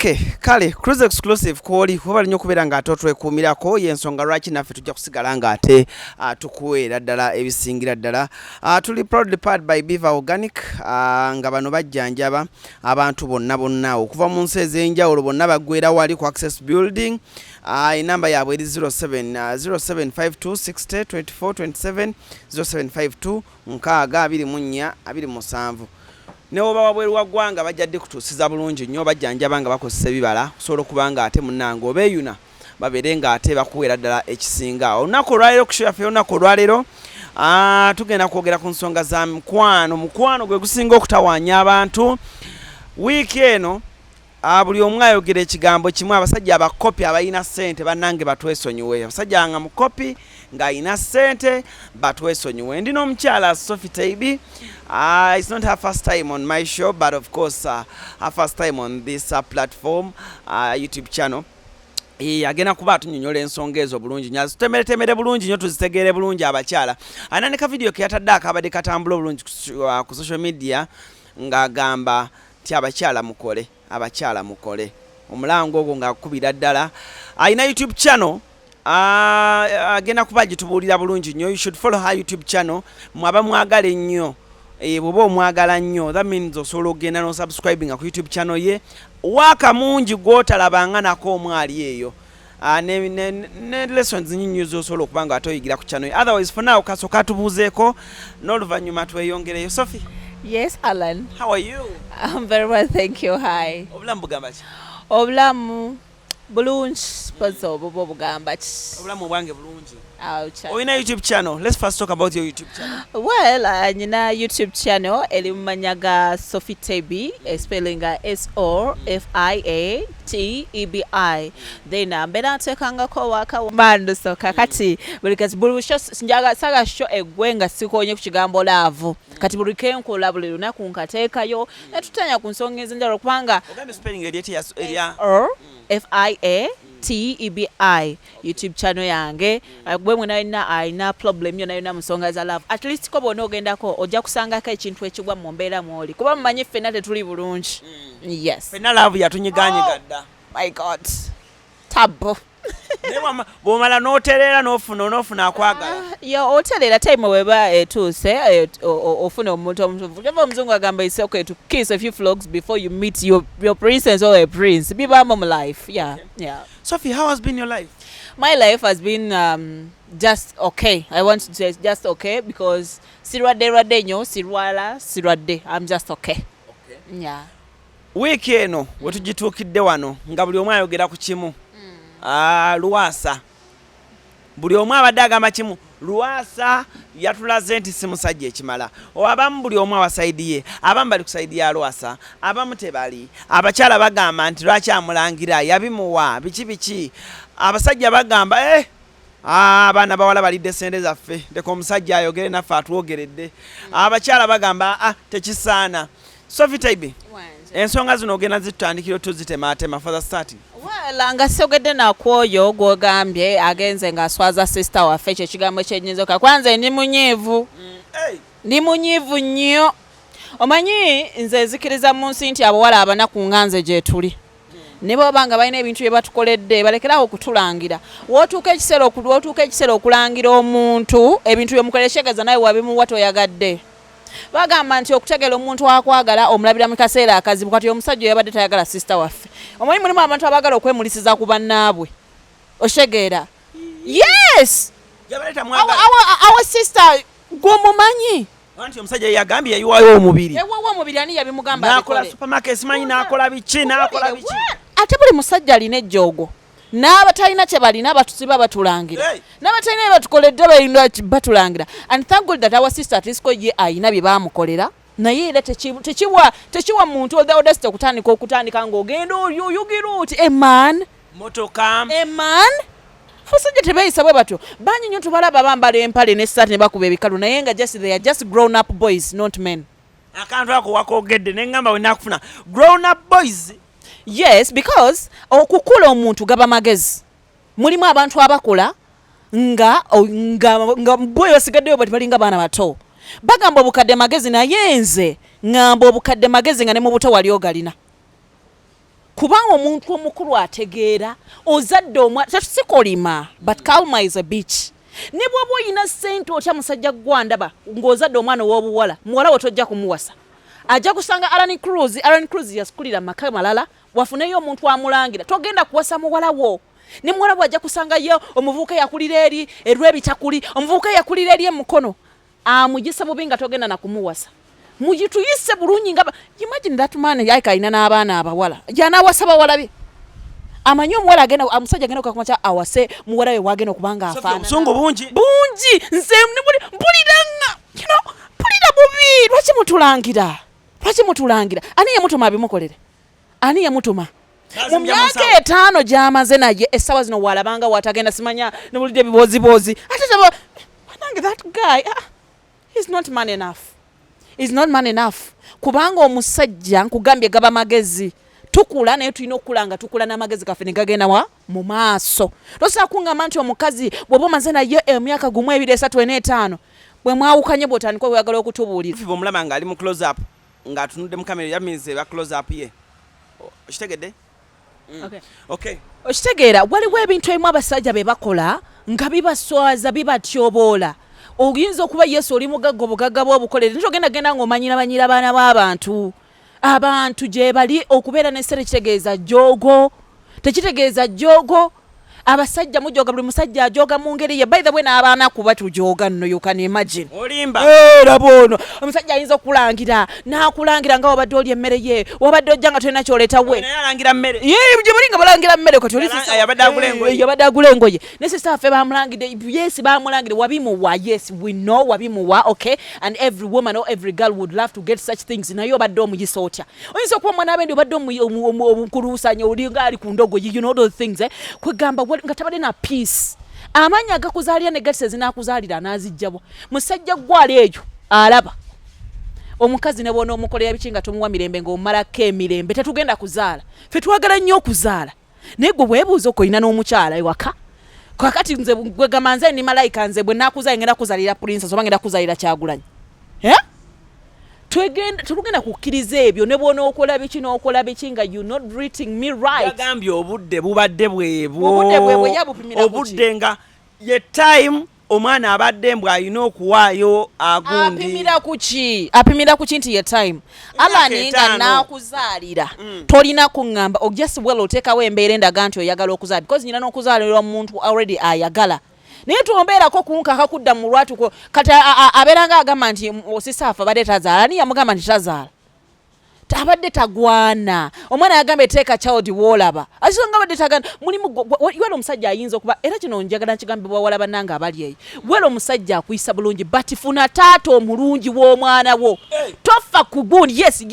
Okay, kale cruise exclusive kwoli kuba nnyo kubeera nga atotwe kumirako yensonga lwaki naffe tujja kusigala nga ate tukuweera ddala ebisingira ddala. Tuli proudly powered by Beaver Organic nga bano bajjanjaba abantu bonna okuva mu nsi ez'enjawulo bonna baggweera wali ku Access Building. Enamba yaabwe eri 0752602427 0752 62427. Neoba wabweru wa Gwanga bajjadde kutuusiza bulungi nnyo bajjanjaba nga bakozesa ebibala osobola okubanga ate munnange obeeyuna babeere nga ate bakuweera ddala ekisinga. Olunaku olwaleero kusho yaffe olunaku olwaleero tugenda kwogera ku nsonga za mukwano gwe gusinga okutawaanya abantu. Wiiki eno buli omu ayogera ekigambo kimu. Abasajja abakopi abalina ssente bannange batwesonyiwe. Abasajja nga mukopi ng'alina ssente batwesonyiwe. Ndina omukyala Sophie Taibi. It's not her first time on my show, but of course her first time on this platform, YouTube channel. Agenda kuba atunyonyola ensonga ezo bulungi nnyo tutemere bulungi nnyo tuzitegeere bulungi abakyala. Alina ne ka video ke yatadde akabadde katambula bulungi ku social media ng'agamba ti abakyala mukole omulango ogwo ng'akubira ddala. Alina YouTube channel agenda kuba gitubuulira bulungi nnyo. You should follow her YouTube channel mwaba mwagala ennyo. Bwoba omwagala nnyo that means osobola okugenda n'osubscribinga ku YouTube channel ye waaka mungi gw'otalabanga nako omwali eyo ne lessons nnyingi z'osobola okuba nga ate oyigira ku channel ye. Otherwise for now kasooka tubuuzeeko n'oluvannyuma tweyongereyo. Sophie. Yes, Alan. How are you? I'm very well, thank you. Hi. Obulamu bugamba ki? Obulamu bulungi pozo obo bugamba ki? Obulamu bwange bulungi. Oyina YouTube channel. Let's first talk about your YouTube channel. Well, nina YouTube channel elimanyaga Sophie Taibi, spelling SOFIATEBI. Then mbera ntekanga ko waka mando so kakati bulikazi bulusho sinjaga saga show egwenga sikonye ku kigambo laavu. Kati bulikenko labule lunaku nkateekayo netutanya ku nsonga ezinjalo kubanga ogambe spelling area FIATEBI YouTube channel yange gwe mwe alina problem yo nayo musonga za love. At least ko bona ogendako ojja kusangako ekintu ekigwa mu mbeera mwoli kuba mumanyi ffenna tetuli bulungi. Yes, ffenna love yatunyiganyega dda. My God, tabo bw'omala n'otereera n'ofuna akwagala. Otereera time weba etuuse ofuna omuntu omutuufu. Kyova omuzungu agamba it's okay to kiss a few frogs before you meet your princess or a prince. Bibamu mu life. Yeah. Sophie, how has been your life? My life has been just okay. I want to say just okay because sirwadde nnyo sirwadde. I'm just okay. Yeah. Week eno wetugituukidde wano nga buli omu ayogera ku kimu. Luwasa buli omu abadde agamba kimu. Luwasa yatulaze nti si musajja ekimala. Abamu buli omu abasaidi ye, abamu bali ku saidi ya Luwasa, abamu tebali. Abakyala bagamba nti lwaki amulangira yabimuwa biki. Abasajja bagamba abaana bawala balidde sente zaffe ndeka omusajja ayogere naffe atwogeredde. Abakyala bagamba tekisaana. Sophie Taibi, ensonga zino ogenda zitutandikira tuzitematema for the starting. Well, nga sogedde nakwoyo gwogambye agenze ng'aswaza sister waffe ekyo ekigambo kyenyizoka. Kwanza ndi munyiivu. Ndi munyiivu nnyo. Omanyi nze nzikiriza mu nsi nti abawala abanaku nga nze gye tuli. Ne bw'oba nga balina ebintu bye batukoledde balekerawo okutulangira. Wootuuka ekiseera okulangira omuntu ebintu bye mukoleshegeza nawe wabimuwa toyagadde. Bagamba nti okutegera omuntu akwagala omulabira mu kaseera akazibu kati omusajja yabadde tayagala sister waffe. Omanyi mulimu abantu abagala okwemulisiza ku bannaabwe. Oshegeera. Yes! Our sister gw'omumanyi. Anti omusajja yagambye yayiwayo omubiri. Yayiwayo omubiri ani yabimugamba abikole. Nakola supermarket simanyi nakola biki. Ate buli musajja alina ejjoogo. N'abatalina kye balina batusiba batulangira. N'abatalina bye batukoledde balina batulangira. And thank God that our sister at least ye ayina bye baamukolera. Naye era tekiwa muntu odeste okutandika ng'ogenda oyugira oti a man. Abasajja tebeeyisa bwe batyo. Bangi nnyo tubalaba bambala empale n'essaati ne bakuba ebikalu naye nga they are just grown up boys, not men. Akantu ako wakoogedde ne ngamba we naakufuna grown up boys. Yes, because okukula omuntu gaba magezi. Mulimu abantu abakula nga boyo basigaddeyo bati balinga baana bato. Bagamba obukadde magezi naye nze ngamba obukadde magezi nga ne mu buto wali ogalina. kubanga omuntu omukulu ategeera ozadde omwana tetusikolima but Kalma is a beach. Ne bw'oba oyina ssente otya musajja gwandaba ng'ozadde omwana ow'obuwala muwala we tojja kumuwasa ajja kusanga Alan Cruz yasikulira maka malala wafuneyo omuntu amulangira togenda kuwasa muwala wo ne muwala we ajja kusanga ye omuvubuka yakulira eri erwebitakuli omuvubuka yakulira eri emukono amugisa bubi nga togenda na kumuwasa mujituyise bulungi nga imagine that man yaka ina n'abaana abawala janaawasa bawala be amanyo muwala agenda amusajja agenda okukumacha awase muwala we wagenda okubanga afaana musungu bungi nze mpuliranga pulira bubi lwaki mutulangira ani yamutuma abimukolere ani yamutuma mu myaka 5 gy'amaze naye essawa zino walabanga watagenda simanya nebulidde ebibozibozi ate wanange that guy he's not man enough kubanga omusajja nkugambye gaba magezi tukula naye tulina okulanga tukula n'amagezi gaffe ne gagenda wa mu maaso tosobola kungamba nti omukazi bw'oba omaze naye emyaka 1 2 3 4 5 bwe mwawukanye bw'otandika oyagala okutubuulira fiba omulaba ng'ali mu close up ng'atunudde mu kamera yaminze ba close up ye okitegedde okay okitegeera waliwo ebintu ebimu abasajja be bakola nga bibaswaza bibatyoboola oyinza okuba yesu oli mugagga obugagga bw'obukolere nitogenda ng'omanyira banyira baana b'abantu abantu gye bali okubeera n'essere kitegeeza joogo tekitegeeza joogo abasajja mujoga buli musajja ajoga mu ngeri ye by the way n'abaana kuba tujoga nno you can imagine olimba labono omusajja ayinza okulangira n'akulangira nga wabadde oli emmere ye wabadde ojja nga tolina kyoleta we nayalangira mmere ye gye mulinga balangira mmere ko toli yabadde agula engoye ne sister affe bamulangide yes bamulangide wabimuwa yes we know wabimuwa okay and every woman or every girl would love to get such things naye obadde omuyisa otya oyinza okuba mwana abendi obadde omukulusanya oli nga ali ku ndogoyi you know those things kwegamba nga tabadde na peace amanya agakuzaalira ne gatise zinakuzaalira anazijjabo musajja gwali eyo alaba omukazi ne bona omukolera bikinga tomuwa mirembe ng'omalako emirembe tetugenda kuzaala ffe twagala nnyo okuzaala naye gwe bwebuuza okoyina n'omukyala ewaka kakati nze gwegamba nze ni malayika nze bwe nakuzaala ngenda kuzaalira princess oba ngenda kuzaalira Kyagulanyi tulugenda kukkiriza ebyo ne bwona okola biki n'okola biki nga you not treating me right yagambye obudde bubadde bwebwo obudde nga ye time omwana abadde mbw alina okuwaayo agundi apimira kuki nti ye time Alani nga nakuzaalira tolina kuŋŋamba just well oteekawo embeera endaga nti oyagala okuzaala because nyina n'okuzaalirwa omuntu already ayagala naye tuombeerako kunkaka kudda mu lwatuko kati abeeranga agamba nti osisaafa abadde tazaala ani yamugamba nti tazaala abadde tagwana omwana yagamba teeka child woolaba akisonga abadde tagana mulimu wera omusajja ayinza okuba era kino njagala nkigambe bwawala bannange abali eyo wera omusajja akuyisa bulungi but funa taata omulungi w'omwana wo tofa ku gundi yes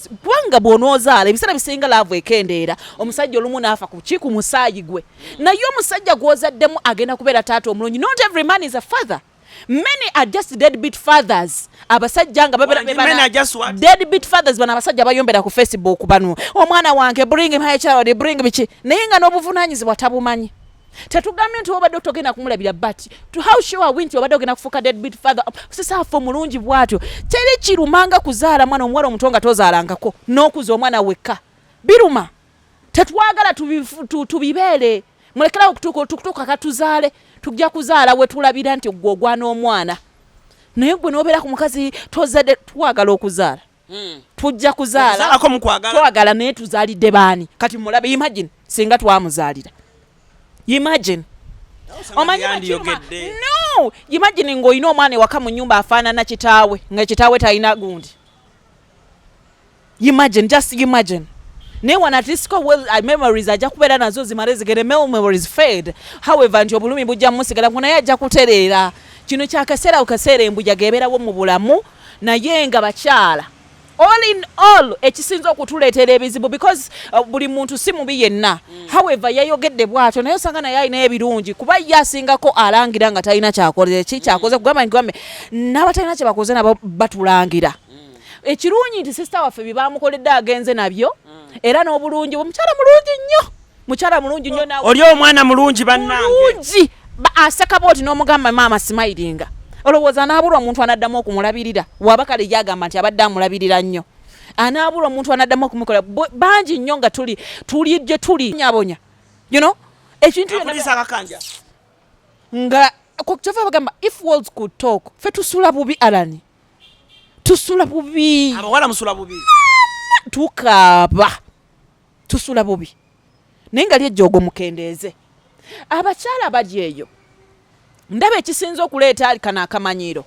kubanga bw'onoozaala ebiseera bisinga laavu ekendeera omusajja olumu naafa ku ki ku musaayi gwe naye omusajja gw'ozaddemu agenda kubeera taata omulungi not every man is a father. Many are just deadbeat fathers. Abasajja nga deadbeat fathers bana abasajja bayombera ku Facebook bano. Omwana wange bring him high child bring bichi. Naye nga n'obuvunanyizibwa tabumanyi. Tetugambye nti obadde otogenda kumulabira but to how sure are we nti obadde ogenda kufuuka deadbeat father sisa afo mulungi bwatyo. Teri kirumanga kuzaala mwana omuwala omutonga tozaalangako n'okuza omwana wekka. Biruma. Tetwagala tubibeere. Mulekera okutuuka katuzaale. Tujja kuzaala we tulabira nti gwogwana omwana naye gwe n'obeera ku mukazi tozadde twagala okuzaala tujja kuzaala twagala naye tuzaalidde baani kati mulabe imagine singa twamuzaalira imagine no imagine ng'olina omwana ewaka mu nnyumba afaanana kitaawe nga kitaawe talina gundi just imagine ne wana disco well memories ajja kubeera nazo zimale zigere memories fade however nti obulumi bujja musigala kuna yajja kutereera kino kyakaseera okaseera embuja gebeerawo mu bulamu naye nga bakyala all in all ekisinza okutuleetera ebizibu because buli muntu si mubi yenna however yayogedde bwatyo naye osanga naye alina ebirungi kuba ye asingako alangira nga talina kyakoze kikyakoze kugamba nti n'abatalina kye bakoze nabo batulangira ekirungi nti sister waffe byebamukoledde agenze nabyo era n'obulungi mukyala mulungi nnyo nawe oli omwana mulungi bannange aseka booti n'omugamba maama smilinga olowooza n'abulwa omuntu anaddamu okumulabirira waba kale yagamba nti abadde amulabirira nnyo anaabula omuntu anaddamu okumukola bangi nnyo nga tuli gye tuli nyabonya ekintu nga kyova bagamba if worlds could talk fe tusula bubi alani tusula bubi abawala musula bubi tukaaba tusula bubi naye nga lyejjoogo mukendeeze abakyala bali eyo ndaba ekisinza okuleeta kana akamanyiiro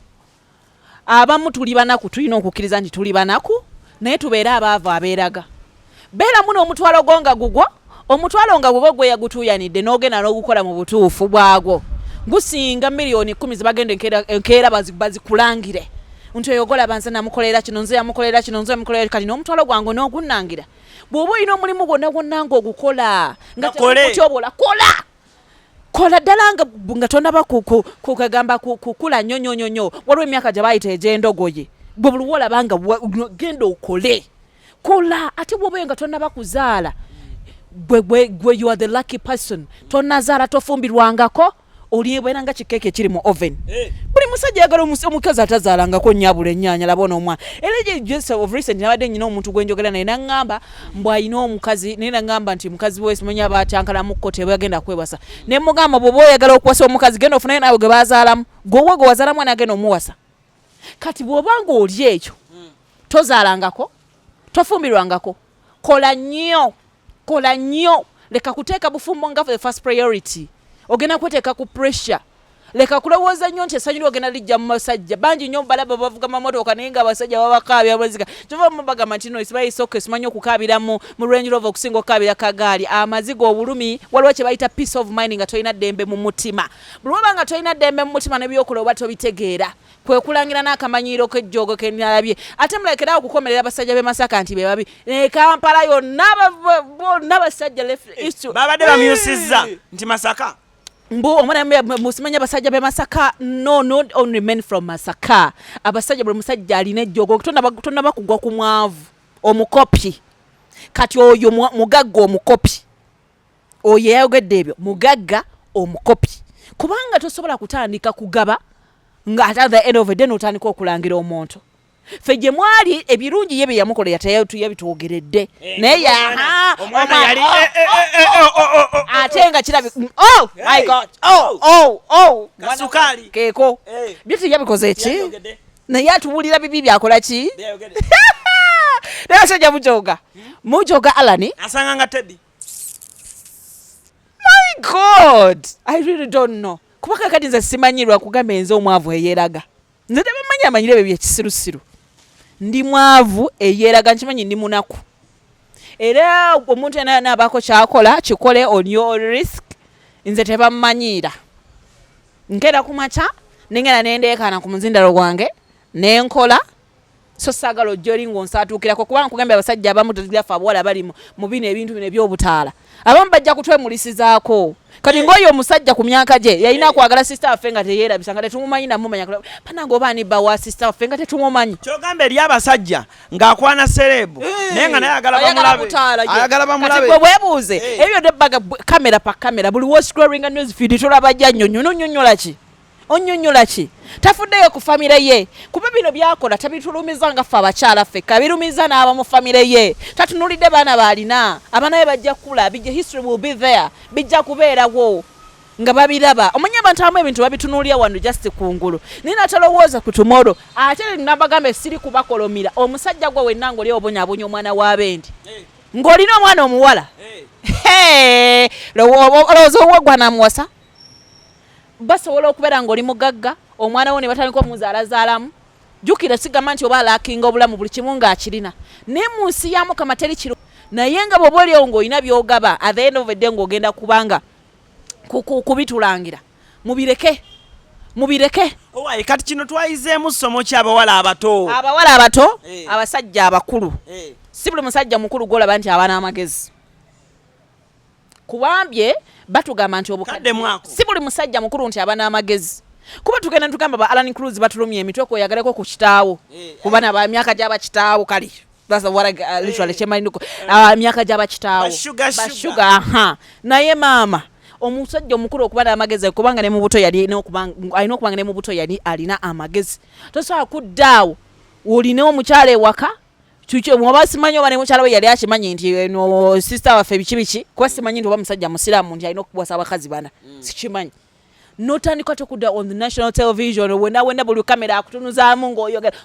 abamu tuli banaku tulina okukkiriza nti tuli banaku naye tubeere abaavu abeeraga beeramu n'omutwalo gwo nga gugwo omutwalo nga gugwo gwe yagutuuyanidde n'ogenda n'ogukola mu butuufu bwagwo gusinga miliyoni 10 zibagenda enkeera bazikulangire nti oyogola banze namukolera kino nze yamukolera kino nze yamukolera kati n'omutwalo gwange n'ogunnangira bw'oba olina omulimu gwonna gwonna ng'ogukola nga tekutyobola kola ddala nga tonaba kukagamba kukula nnyo waliwo emyaka gye bayita egy'endogoye bwe buli wolaba nga genda okole kola ate bw'oba nga tonaba kuzaala gwe you are the lucky person tonazaala tofumbirwangako olibeera nga kikeeke kiri mu oven buli musajja yagala omukazi atazaalangako nnyabula ennyaanya labona omwana era just of recent nabadde nyina omuntu gwenjogera naye naŋŋamba mbw ayina omukazi naye naŋŋamba nti mukazi we simanyi aba atyankalamuko tebagenda kwewasa naye mugamba bw'oba oyagala okuwasa omukazi genda ofunayo naawe ge bazaalamu gwowe gwe wazaala mwana agenda omuwasa kati bw'obanga oli ekyo tozaalangako tofumbirwangako kola nnyo leka kuteeka bufumbo nga for the first priority ogenda kweteeka ku pressure leka kulowooza nnyo nti essanyu ogenda lijja mu basajja bangi nnyo balaba bavuga mamotoka naye nga abasajja babakaabya baziga kyova mubagamba nti no isibayisoke simanyi okukaabira mu Range Rover okusinga okukaabira kagaali amaziga obulumi waliwo kye bayita peace of mind nga tolina ddembe mu mutima buli oba nga tolina ddembe mu mutima nebyokola oba tobitegeera kwe kulangira n'akamanyiiro k'ejjoogo ke nalabye ate mulekera okukomerera abasajja b'e Masaka nti be babi ne Kampala yonna abasajja babadde bamyusizza nti Masaka mbu omwana musimanya abasajja b'e Masaka not only men from Masaka abasajja buli musajja alina ejjoogo tonaba kugwa ku mwavu omukopi kati oyo mugagga omukopi oyo yayogedde ebyo mugagga omukopi kubanga tosobola kutandika kugaba nga at the end of the day n'otandika okulangira omuntu ffe gye mwali ebirungi ye bye yamukolera yabitwogeredde naye ate nga kirabi oh my god kasukali keeko byeti yabikoze ki naye atuwulira bibi byakola ki naye asajja mujoga alani asanga nga Teddy my god I really don't know kubaka kati nze simanyirwa kugamba enze omwavu eyeeraga nze tebamanyi amanyire ebyo byekisirusiru ndi mwavu eyeeraga nkimanyi ndi munaku era omuntu nabaako kyakola kikole on your risk nze tebamanyira nkera kumaca nengera nendeekaana ku muzindalo gwange nenkola so saagala ojja oli ng'onsaatuukirako kubanga nkugambye abasajja abamu tezirafa abawala bali mu bino ebintu bino eby'obutaala abamu bajja kutwemulisizaako kati ng'oyo omusajja ku myaka gye yalina kwagala sisita waffe nga teyeerabisa nga tetumumanyi namumanya pananga oba anibba wa sisita waffe nga tetumumanyi kyogamba eri abasajja ng'akwana serebu naye nga naye ayagala bamulabe bwe bwebuuze ebyo nebbaga kamera pa kamera buli woscrollinga news feed tolabajja nnyonnyola ki onyonyola ki tafuddeyo ku famire ye kuba bino byakola tabitulumiza nga ffe abakyala ffekka birumiza n'aba mu famire ye tatunulidde baana baalina abaana be bajja kula bijja history will be there bijja kubeerawo nga babiraba omanye abantu abamu ebintu babitunulira wano just kungulu nina talowooza ku tomorrow ate nabagambe siri kubakolomira omusajja gwe wenna ng'oli obonyaabonya omwana w'abendi ng'olina omwana omuwala olowooza owagwa namuwasa basobola okubeera ng'oli mugagga omwana wo ne batandika omuzaalazaalamu jjukira sigamba nti oba alaakinga obulamu buli kimu ng'akirina naye mu nsi ya Mukama teri kiru naye nga bw'oba oliwo ng'olina by'ogaba at the end of the day ng'ogenda kubanga kubitulangira mubireke owaye kati kino twayizeemu ssomo ki abawala abato abasajja abakulu si buli musajja mukulu gw'olaba nti aba n'amagezi kubambye batugamba nti obukadde si buli musajja mukulu nti aba n'amagezi kuba tugenda ntugamba ba Alan Cruz batulumye emitwe ko yagaleko ku kitaawo kuba na ba myaka gy'aba kitaawo kali that's what I literally chemanduko myaka gy'aba kitaawo bashuga naye mama omusajja omukulu okuba n'amagezi kubanga ne mu buto yali alina okubanga ne mu buto yali alina amagezi tosobola kuddaawo olina omukyala ewaka chucho mwoba simanyi oba ne mukyala we yali akimanyi nti no sister waffe biki kuba simanyi nti oba musajja musiraamu nti alina okubwasa abakazi bana sikimanyi notandika tokudda on the national television wenda buli kamera akutunuzaamu ng'oyogera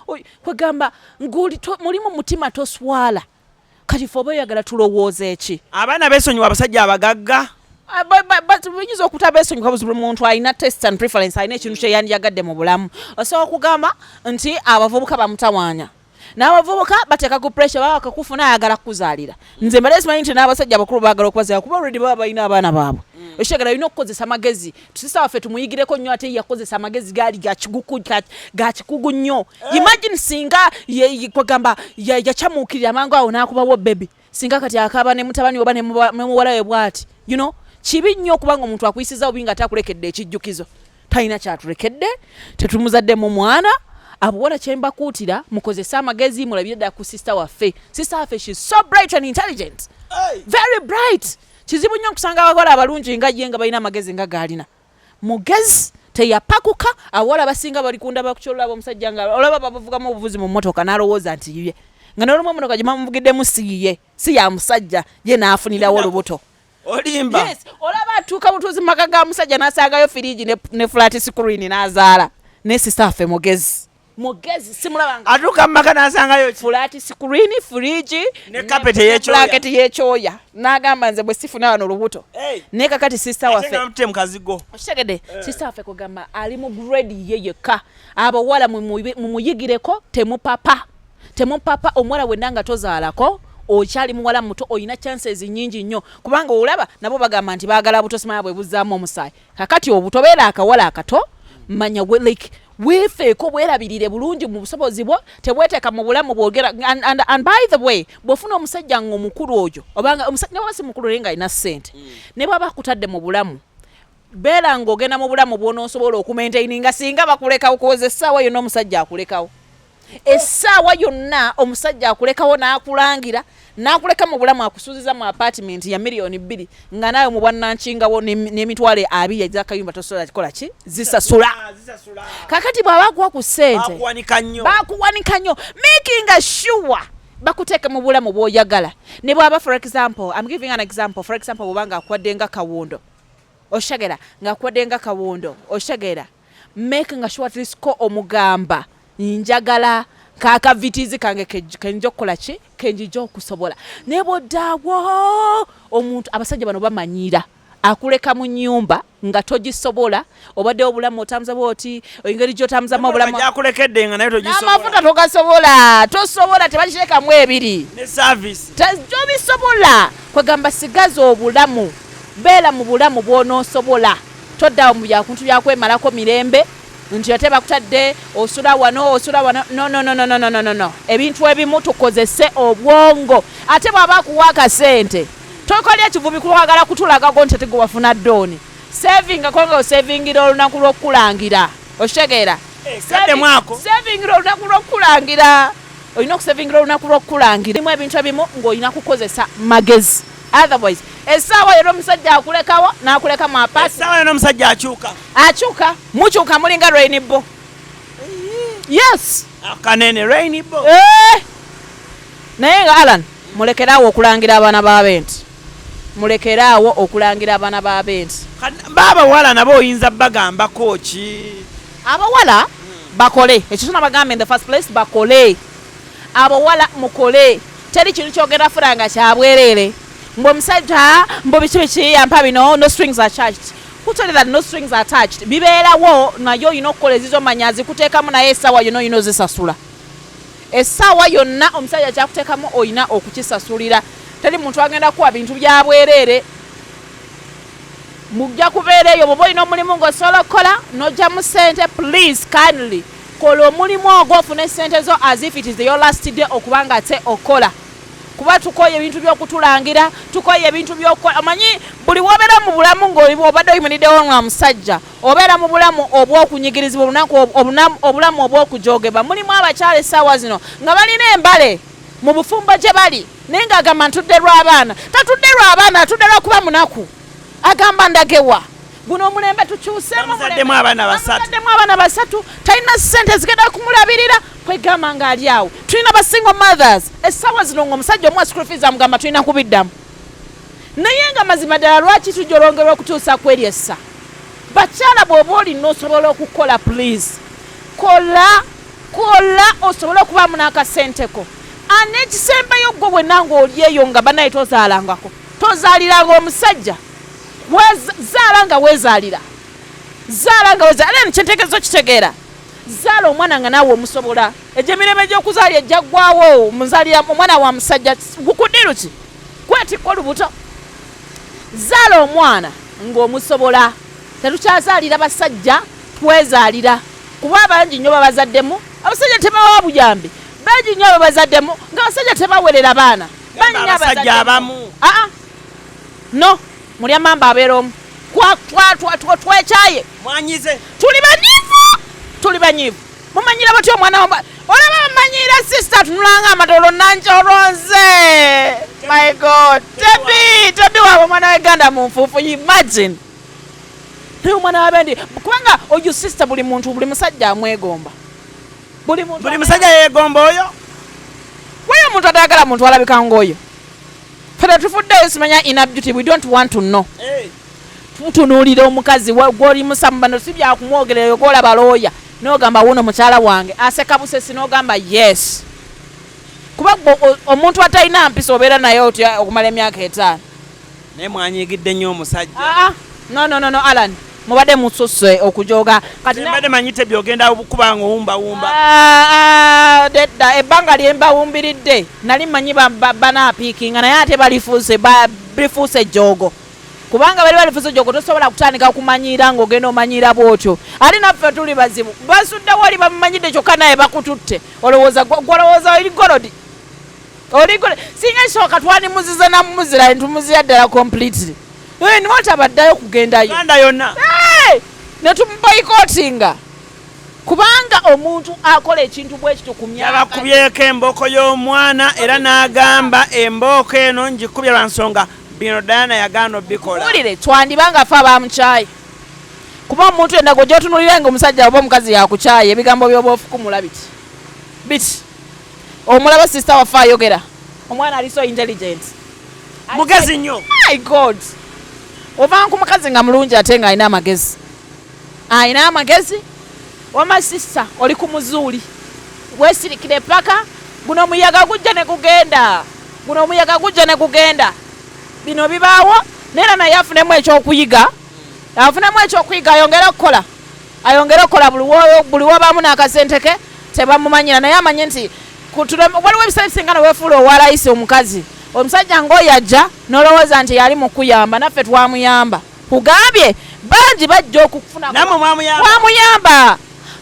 kwegamba mulimu mutima toswala kati fe oba oyagala tulowooza eki abaana beesonyiwa abasajja abagagga oyinza okutabeesonyiwa buzi buli muntu alina test and preference alina ekintu kye yandiyagadde mu bulamu osobola okugamba nti abavubuka bamutawaanya n'abavubuka bateeka ku pressure baba kakufuna ayagala kukuzaalira nze mbadde simanyi nti n'abasajja abakulu baagala okubazaala kuba already baba balina abaana baabwe oshagala olina okukozesa amagezi tusisa waffe tumuyigireko nnyo ate yakozesa amagezi gaali gakikugu nnyo imagine singa kwegamba yakyamuukirira amangu awo n'akubawo bebi singa kati akaaba ne mutabani oba ne muwala we bw'ati you know kibi nnyo okubanga omuntu akuyisiza obi nga takulekedde ekijjukizo talina kyatulekedde tetumuzadde mu mwana abuwala kyembakuutira mukozesa amagezi mulabire ddala ku sister waffe she's so bright and intelligent very bright kizibu nnyo okusanga abawala abalungi nga ye nga balina amagezi nga gaalina mugezi teyapakuka abawala basinga bali kunda bakukyolaba omusajja nga olaba babavugamu obuvuzi mu mmotoka n'alowooza nti yiye nga n'olumu emmotoka gye bamuvugiddemu si ya musajja ye n'afunirawo olubuto olimba yes olaba atuuka butuuzi mu maka ga musajja n'asangayo firiji ne flat screen n'azaala ne sister waffe mugezi simulabanga atuuka mu maka n'asangayo flat screen firiji ne carpet y'ekyoya n'agamba nze bwe sifuna wano olubuto ne kakati sister waffe mukazigo okitegedde sister waffe kugamba ali mu grade ye yekka abawala mumuyigireko temupapa omuwala wenna nga tozaalako okyali muwala muto oyina chances nnyingi nnyo kubanga olaba nabo bagamba nti baagala buto simanya bwe buzzaamu omusaayi kakati obuto beera akawala akato manya weefeeko bwerabirire bulungi mu busobozi bwo tebweteeka mu bulamu bwogera and by the way bw'ofuna omusajja ng'omukulu oyo obanga omusajja ne bwaba si mukulu naye ng'alina ssente ne bwaba akutadde mu bulamu beera ng'ogenda mu bulamu bw'onoosobola okumaintaininga singa bakulekawo kuweza essaawa yonna omusajja akulekawo essaawa yonna omusajja akulekawo n'akuleka mu bulamu akusuuziza mu apartment ya $2,000,000 nga naawe mu bwannankingawo n'emitwalo 20 ez'akayumba tosobola kikola ki zisasula kakati bw'aba akuwa ku ssente bakuwanika nnyo making sure bakuteeka mu bulamu bw'oyagala ne bw'aba for example I'm giving an example for example bw'obanga akuwadde nga kawondo oshagera ng'akuwadde nga kawondo oshagera making sure at least ko omugamba njagala kaka vitizi kange kenjo kola ki kenjijo okusobola neboddawo omuntu abasajja bano bamanyira akuleka mu nyumba nga togisobola obadde obulamu otamza bwoti engeri gy'otamzamu obulamu akulekedde nga naye togisobola n'amafuta tosobola tebakirekamu ebiri ne service tobisobola kwegamba sigaza obulamu beera mu bulamu bw'onoosobola toddawo mu byakuntu byakwemalako mirembe nti ate bakutadde osula wano no ebintu ebimu tukozese obwongo ate bw'aba akuwa akasente tokolya ekivubi kwagala kutulagago nti ate gwe wafuna ddooni savinga konga osavingira olunaku lw'okulangira okitegeera savingira olunaku lw'okulangira olina okusavingira olunaku lw'okulangira mu ebintu ebimu ng'olina kukozesa magezi otherwise essaawa yero omusajja akulekawo n'akuleka mu apasi essaawa yero omusajja akyuka mukyuka mulinga rainbow yes akanene rainbow naye nga Alan mulekeraawo okulangira abaana b'abenti baabawala nabo oyinza bagambako ki abawala bakole ekyo bagambe in the first place bakole abawala mukole teri kintu kyogera furanga kyabwerere mbo omusajja mbo biki yampa bino no strings attached kutole that no strings attached bibeerawo nayo oyina okukola ezizo manya zikuteekamu naye essaawa yonna oyina ozisasula essaawa yonna omusajja kyakuteekamu oyina okukisasulira teri muntu agenda kuwa bintu byabwerere mujja kubeera eyo bwoba olina omulimu ng'osobola okukola n'ojjamu ssente please kindly kola omulimu ogwo ofune ssente zo as if it is your last day okubanga ate okola kuba tukoye ebintu by'okutulangira tukoye ebintu by'okukola amanyi buli wobeera mu bulamu ng'obadde oyimiriddewo nga musajja obeera mu bulamu obw'okunyigirizibwa obulamu obw'okujogeba mulimu abakyala essaawa zino nga balina embale mu bufumbo gye bali naye ng'agamba ntudde lw'abaana tatudde lw'abaana atudde lwakuba munaku agamba ndagewa guno omulembe tukyuseemu bamuzaddemu abaana basatu talina ssente zigenda kumulabirira kwegamba ng'ali awo tulina ba single mothers essaawa zino ng'omusajja omuwa school fees amugamba tulina kubiddamu naye nga mazima ddala lwaki tujolongerwa okutuusa kweryessa bakyala bw'oba olina osobola okukola please kola osobole okubaamu n'akasenteko n'ekisembayo gwe bwenna ng'oli eyo nga banaye tozaalangako tozaaliranga omusajja zaala nga weezaalira era nikyentegezo kitegeera zaala omwana nga naawe omusobola egyo emirembe gy'okuzaala ejja ggwawo omwana wa musajja gukudiru ki kwetikko olubuto zaala omwana ng'omusobola tetukyazaalira basajja twezaalira kuba abangi nnyo babazaddemu abasajja tebawa buyambi bangi nnyo babazaddemu ng'abasajja tebawerera baana abasajja abamu no mulya mamba abeera omu twekyaye mwanyize tuli banyivu mumanyira bati omwana olaba bamanyira sisita tunulanga amatolo nanjolonze my god tebi waaba omwana weganda mu nfuufu imagine naye omwana wabendi kubanga oyo sisita buli musajja amwegomba buli musajja yegomba oyo wayo omuntu atayagala muntu alabika ng'oyo fere tufuddeyo simanya ina beauty we don't want to know tutunuulira omukazi gw'oli musambano si byakumwogereyo gw'olaba looya n'ogamba wuno mukyala wange aseka busesi n'ogamba yes kuba omuntu atalina mpisa obeera naye otya okumala emyaka 5 naye mwanyigidde nnyo omusajja no Alan mubadde mususse okujoga kati mbadde manyite byogenda kubanga owumbawumba dedda ebbanga lyembawumbiridde nali manyi banaapiikinga naye ate balifuuse jogo kubanga bali balifuuse jogo tosobola kutandika okumanyira ng'ogenda omanyira bwotyo ali naffe tuli bazibu basudde wali bamumanyidde kyokka naye bakututte olowooza oli golodi singa isooka twanimuziza namumuzira ntumuzira ddala completely niwatabaddayo kugendayo uganda yonna netumuboyikotinga kubanga omuntu akola ekintu bwekityo ku myaka yabakubyeko embooko y'omwana era n'agamba embooko eno ngikubye lwa nsonga bino Diana yagaana obikola ulire twandibanga afe abamukyayi kuba omuntu endago gy'otunulira nga omusajja oba omukazi yakukyayi ebigambo by'obwofukumula biti omulaba sisita waffe ayogera omwana ali so intelligent mugezi nnyo my god ovanga ku mukazi nga mulungi ate nga alina amagezi wama sisita oli ku muzuuli weesirikire paka guno omuyaga gujja ne kugenda bino bibaawo neera naye afunemu ekyokuyiga ayongere okukola buli wabaamu n'akasente ke tebamumanyira naye amanye nti waliwo ebiseera ebisinga neweefuula owalayisi omukazi omusajja ng'oyo ajja n'olowooza nti yali mu kuyamba naffe twamuyamba kugambye bangi bajja okufuna twamuyamba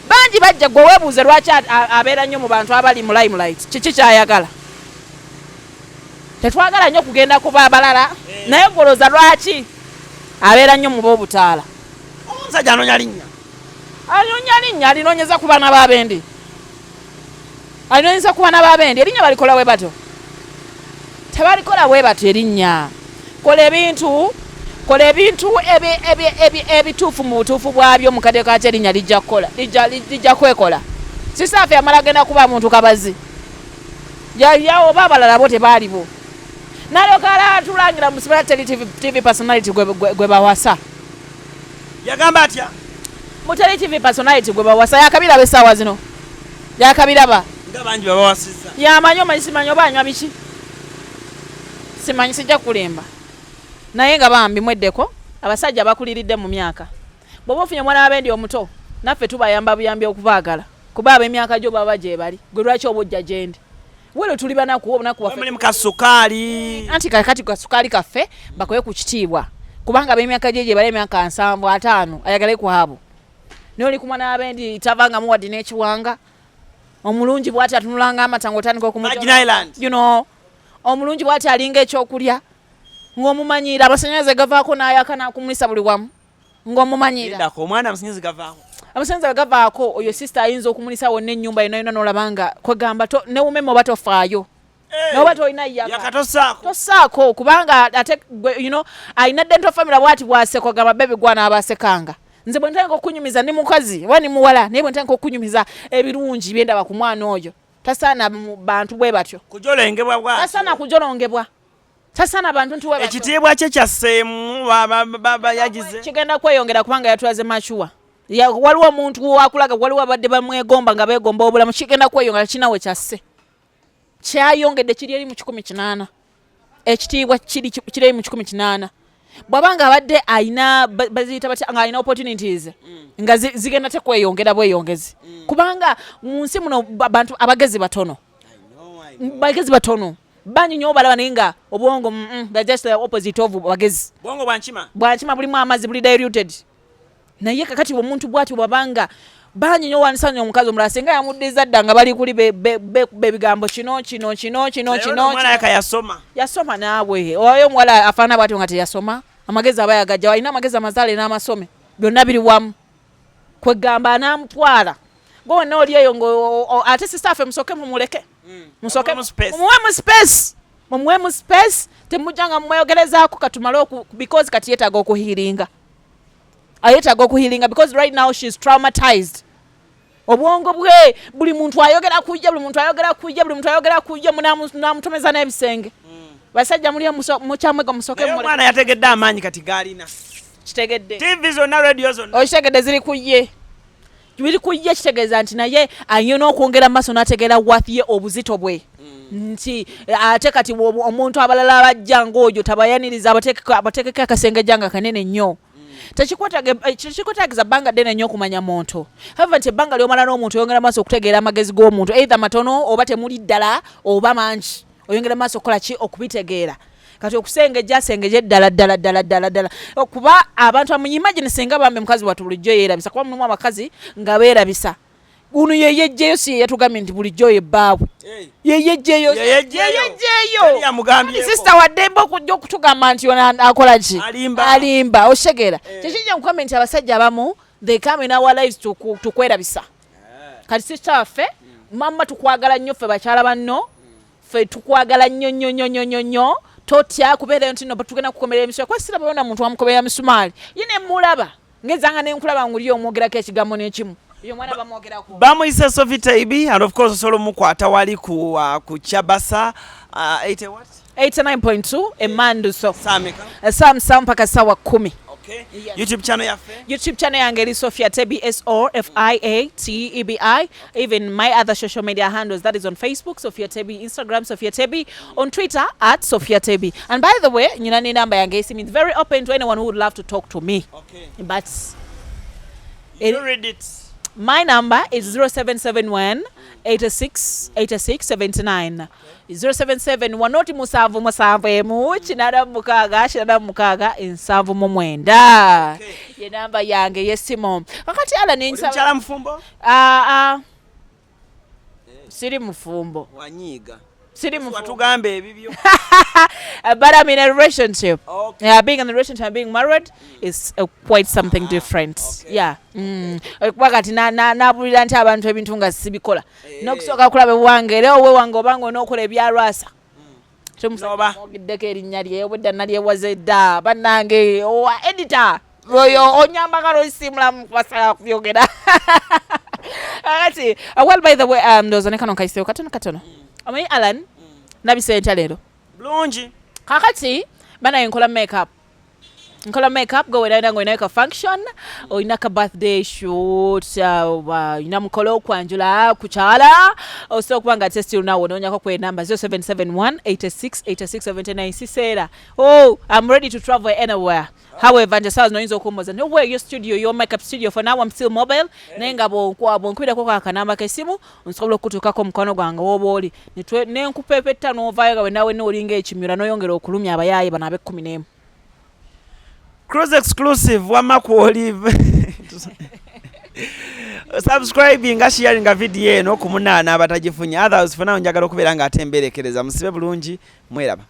bangi bajja gwe weebuuze lwaki abeera nnyo mu bantu abali mu limelight kiki kyayagala tetwagala nnyo kugenda kuba abalala naye goloza lwaki abeera nnyo mu b'obutaala omusajja anonya linnya alinoonyeza ku baana b'abendi erinnya balikola we bato tebalikola bwe batyo erinnya kola ebintu ebituufu mu butuufu bwabyo mu kadde kakyo erinnya lijja kwekola sisaafe amala genda kuba muntu kabazi yawo oba abalala bo tebaalibo nalokala atulangira mu Sibala TV personality gwe bawasa yagamba atya mu TV personality gwe bawasa yakabiraba essaawa zino yakabiraba nga bangi babawasizza yamanyi omanyi simanyi oba anywa biki simanyi sijja kulimba naye nga bambi mweddeko abasajja bakuliridde mu myaka bw'oba ofunye omwana w'abendi omuto naffe tubayamba buyambi okubaagala kuba ab'emyaka gyo baba gye bali gwe lwaki oba ojja gye ndi wero tuli banaku mulimu kasukaali anti kakati kasukaali kaffe bakoye ku kitiibwa kubanga ab'emyaka gye bali emyaka 7 5 ayagale ku abo naye oli ku mwana w'abendi tavanga muwadde n'ekiwanga omulungi bw'ati atunulanga amatango otandika okumujo omulungi bw'ati alinga ekyokulya ng'omumanyira amasanyalaze gavaako n'ayaka n'akumulisa buli wamu ng'omumanyira omwana amasanyalaze gavaako amasanza gavaako oyo sister ayinza okumulisa wonna ennyumba yonna n'olaba nga kwegamba ne umeme oba tofaayo noba toyina yakatosaako kubanga ate ayina dental family bwati bwaseko gamba bebi gwana abasekanga nze bwe ntandika okunyumiza ndi mukazi oba ni muwala naye bwe ntandika okunyumiza ebirungi byendaba ku mwana oyo tasaana bantu bwe batyo tasaana bantu nti ekitiibwa kye kyasseemu yagize kigenda kweyongera kubanga yatulaze machuwa waliwo omuntu wakulaga waliwo abadde bamwegomba nga beegomba obulamu kigenda kweyongera kinawe kyasse kyayongedde kiri eri mu 18 ekitiibwa kiri eri mu 18 bwabanga abadde ayina baziyita batya nga ayina opportunities nga zigenda tekweyongera bweyongezi kubanga mu nsi muno abantu abagezi batono banyi nyo balaba naye nga obwongo they're just the opposite of bagezi bwongo bwankima bulimu amazzi buli diluted naye kakati omuntu bwati bwabanga banyi nyo wanisanya omukazi omulala singa yamuddiza dda nga bali kuli bebigambo kino yasoma naawe oyo omuwala afaana bwatyo nga teyasoma amagezi aba yagajja alina amagezi amazaale n'amasome byonna biri wamu kwegamba anaamutwala gonna oli eyo ate sisitaffe musooke mumuleke mumuwemu space temujjanga mumweyogerezaako katumale because kati yeetaaga okuhiiringa because right now she's traumatized obwongo bwe buli muntu ayogera kujja munamutomeza n'ebisenge basajja muli mukyamwega musooke mwana yategedde amaanyi kati gaalina kitegedde TV zonna radio zonna okitegedde biri kujye kitegeeza nti naye ayina okwongera maaso n'ategeera wathye obuzito bwe nti ate kati omuntu abalala abajja ng'oyo tabayaniriza abateekeko akasenge nga kanene nnyo tekikwetaagiza bbanga ddene nnyo okumanya muntu hava nti ebbanga ly'omala n'omuntu oyongera maaso okutegeera amagezi g'omuntu either matono oba temuli ddala oba mangi oyongera maaso okukola ki okubitegeera kati okusengejja ddala kuba abantu imagine singa bambe mukazi watu bulijjo yeerabisa kuba mulimu abakazi nga beerabisa guno yeyejjeyo si yatugambye nti bulijjo yebbaawe yeyejjeyo sisita waddemba okujja okutugamba nti yona akola ki alimba oshegera kyekijja nkugambye nti abasajja abamu they come in our lives tukwerabisa kati sisita waffe mamma tukwagala nnyo ffe bakyala banno ffe tukwagala nnyo totya kubeera nti no tugenda kukomerera emisumali kwa siraba yona muntu wamukomerera misumaali yine mulaba ngezanga nenkulaba nguli omwogerako ekigambo n'ekimu yo mwana bamwogerako bamuyise Sophie Taibi and of course solo mukwata wali ku Kyabasa 89.2 emandu so sameka sam mpaka sawa 10. Okay. Yes. YouTube channel yange eri Sophia Tebi SOFIATEBI. Even my other social media handles, that is on Facebook Sophia Tebi, Instagram Sophia Tebi, on Twitter @Sophia Tebi. And by the way, nyinani number yange means very open to anyone who would love to talk to me. Okay. But you read it. My number is 0771 86 077 wanoti musanvu emu kinada mukaaga ensanvu mu mwenda ye namba yange yesimu kakati ala ninsala mfumbo siri mufumbo wanyiga siri mufumbo watugambe ebibyo but I'm in a relationship. Okay. Yeah, being in a relationship and being married is quite something different. Okay. Yeah. Wakati nabulira nti abantu ebintu nga sibikola. Nokusoka kulabe wange leo we wange obango nokola ebyalwasa. Tumusoba ogideko erinnya lye obudda nalye wazedda bannange editor oyo onyamba kalo simula kwasala kubyogera. Ati well by the way ndoza ne kano kaiseo katono. Amayi Alan nabisenta lero. Bulungi. Kakati bana nkola makeup go ina ka function o ina ka birthday shoot ina mukolo kwanjula kuchala so kubanga test unawo nonya ko kwe number 0771 86 sisera. Oh, I'm ready to travel anywhere. However, nje sawa noinzo kumoza no where your studio, your makeup studio. For now I'm still mobile. Nenga bonkwira ko kanamba kesimu nsobola kutukako mukono gwange woboli ne nkupepeta no vayaga we nawe no linga ekimira no yongera okulumya abayayi bana abe 11. Cross exclusive wamaku olive. Subscribing nga sharing a video eno ku munana abatagifunya. Others for now njagala okubeera nga atemberekereza musibe bulungi mweraba.